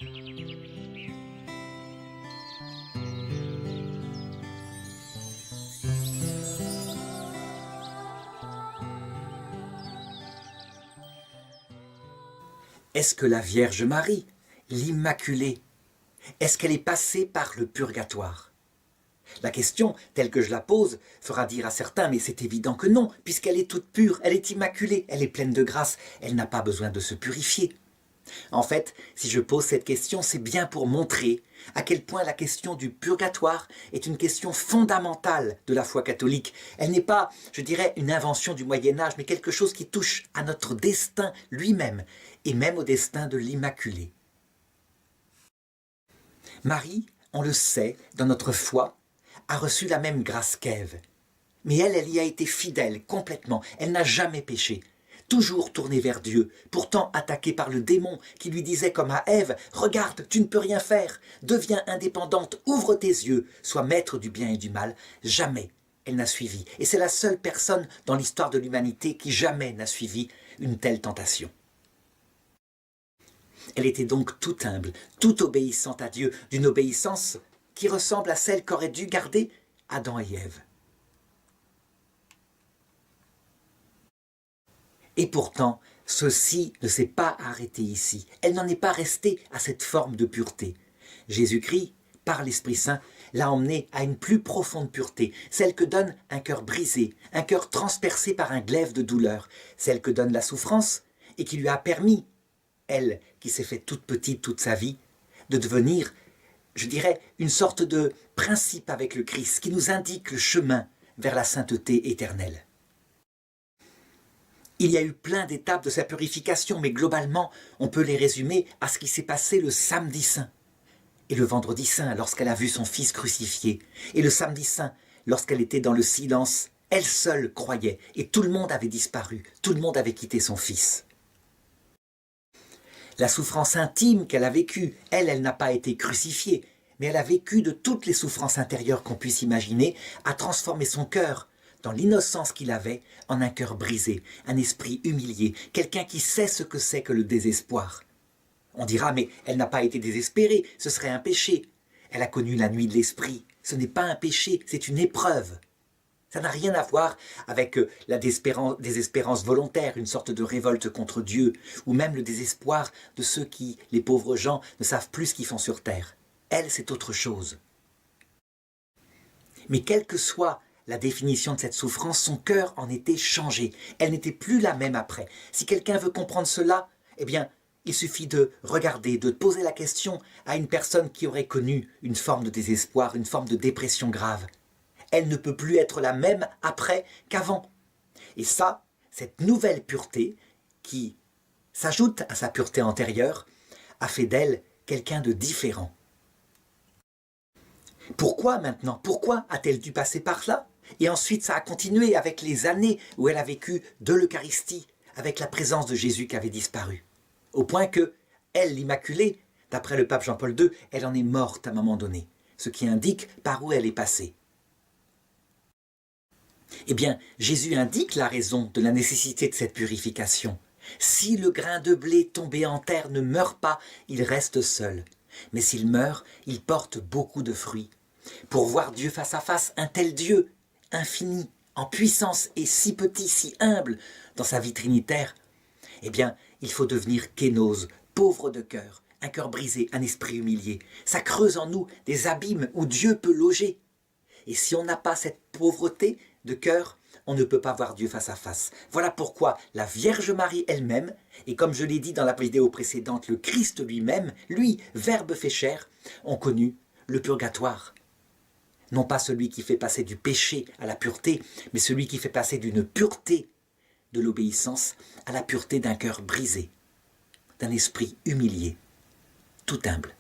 Est-ce que la Vierge Marie, l'Immaculée, est-ce qu'elle est passée par le purgatoire? La question, telle que je la pose, fera dire à certains, mais c'est évident que non, puisqu'elle est toute pure, elle est immaculée, elle est pleine de grâce, elle n'a pas besoin de se purifier. En fait, si je pose cette question, c'est bien pour montrer à quel point la question du purgatoire est une question fondamentale de la foi catholique. Elle n'est pas, je dirais, une invention du Moyen-Âge, mais quelque chose qui touche à notre destin lui-même, et même au destin de l'Immaculée. Marie, on le sait, dans notre foi, a reçu la même grâce qu'Ève. Mais elle y a été fidèle complètement, elle n'a jamais péché. Toujours tournée vers Dieu, pourtant attaquée par le démon qui lui disait comme à Ève « Regarde, tu ne peux rien faire, deviens indépendante, ouvre tes yeux, sois maître du bien et du mal. » Jamais elle n'a suivi. Et c'est la seule personne dans l'histoire de l'humanité qui jamais n'a suivi une telle tentation. Elle était donc toute humble, toute obéissante à Dieu, d'une obéissance qui ressemble à celle qu'auraient dû garder Adam et Ève. Et pourtant, ceci ne s'est pas arrêté ici. Elle n'en est pas restée à cette forme de pureté. Jésus-Christ, par l'Esprit Saint, l'a emmenée à une plus profonde pureté, celle que donne un cœur brisé, un cœur transpercé par un glaive de douleur, celle que donne la souffrance et qui lui a permis, elle qui s'est faite toute petite toute sa vie, de devenir, je dirais, une sorte de principe avec le Christ qui nous indique le chemin vers la sainteté éternelle. Il y a eu plein d'étapes de sa purification, mais globalement, on peut les résumer à ce qui s'est passé le samedi saint. Et le vendredi saint, lorsqu'elle a vu son fils crucifié. Et le samedi saint, lorsqu'elle était dans le silence, elle seule croyait. Et tout le monde avait disparu, tout le monde avait quitté son fils. La souffrance intime qu'elle a vécue, elle n'a pas été crucifiée, mais elle a vécu de toutes les souffrances intérieures qu'on puisse imaginer, a transformé son cœur, dans l'innocence qu'il avait, en un cœur brisé, un esprit humilié, quelqu'un qui sait ce que c'est que le désespoir. On dira, mais elle n'a pas été désespérée, ce serait un péché. Elle a connu la nuit de l'esprit, ce n'est pas un péché, c'est une épreuve. Ça n'a rien à voir avec la désespérance volontaire, une sorte de révolte contre Dieu, ou même le désespoir de ceux qui, les pauvres gens, ne savent plus ce qu'ils font sur terre. Elle, c'est autre chose. Mais quelle que soit la définition de cette souffrance, son cœur en était changé. Elle n'était plus la même après. Si quelqu'un veut comprendre cela, eh bien, il suffit de regarder, de poser la question à une personne qui aurait connu une forme de désespoir, une forme de dépression grave. Elle ne peut plus être la même après qu'avant. Et ça, cette nouvelle pureté, qui s'ajoute à sa pureté antérieure, a fait d'elle quelqu'un de différent. Pourquoi maintenant? Pourquoi a-t-elle dû passer par là? Et ensuite, ça a continué avec les années où elle a vécu de l'Eucharistie, avec la présence de Jésus qui avait disparu. Au point que, elle, l'Immaculée, d'après le pape Jean-Paul II, elle en est morte à un moment donné, ce qui indique par où elle est passée. Eh bien, Jésus indique la raison de la nécessité de cette purification. Si le grain de blé tombé en terre ne meurt pas, il reste seul. Mais s'il meurt, il porte beaucoup de fruits. Pour voir Dieu face à face, un tel Dieu, infini, en puissance et si petit, si humble dans sa vie trinitaire, eh bien, il faut devenir kénose, pauvre de cœur, un cœur brisé, un esprit humilié. Ça creuse en nous des abîmes où Dieu peut loger. Et si on n'a pas cette pauvreté de cœur, on ne peut pas voir Dieu face à face. Voilà pourquoi la Vierge Marie elle-même, et comme je l'ai dit dans la vidéo précédente, le Christ lui-même, lui, Verbe fait chair, ont connu le purgatoire. Non pas celui qui fait passer du péché à la pureté, mais celui qui fait passer d'une pureté de l'obéissance à la pureté d'un cœur brisé, d'un esprit humilié, tout humble.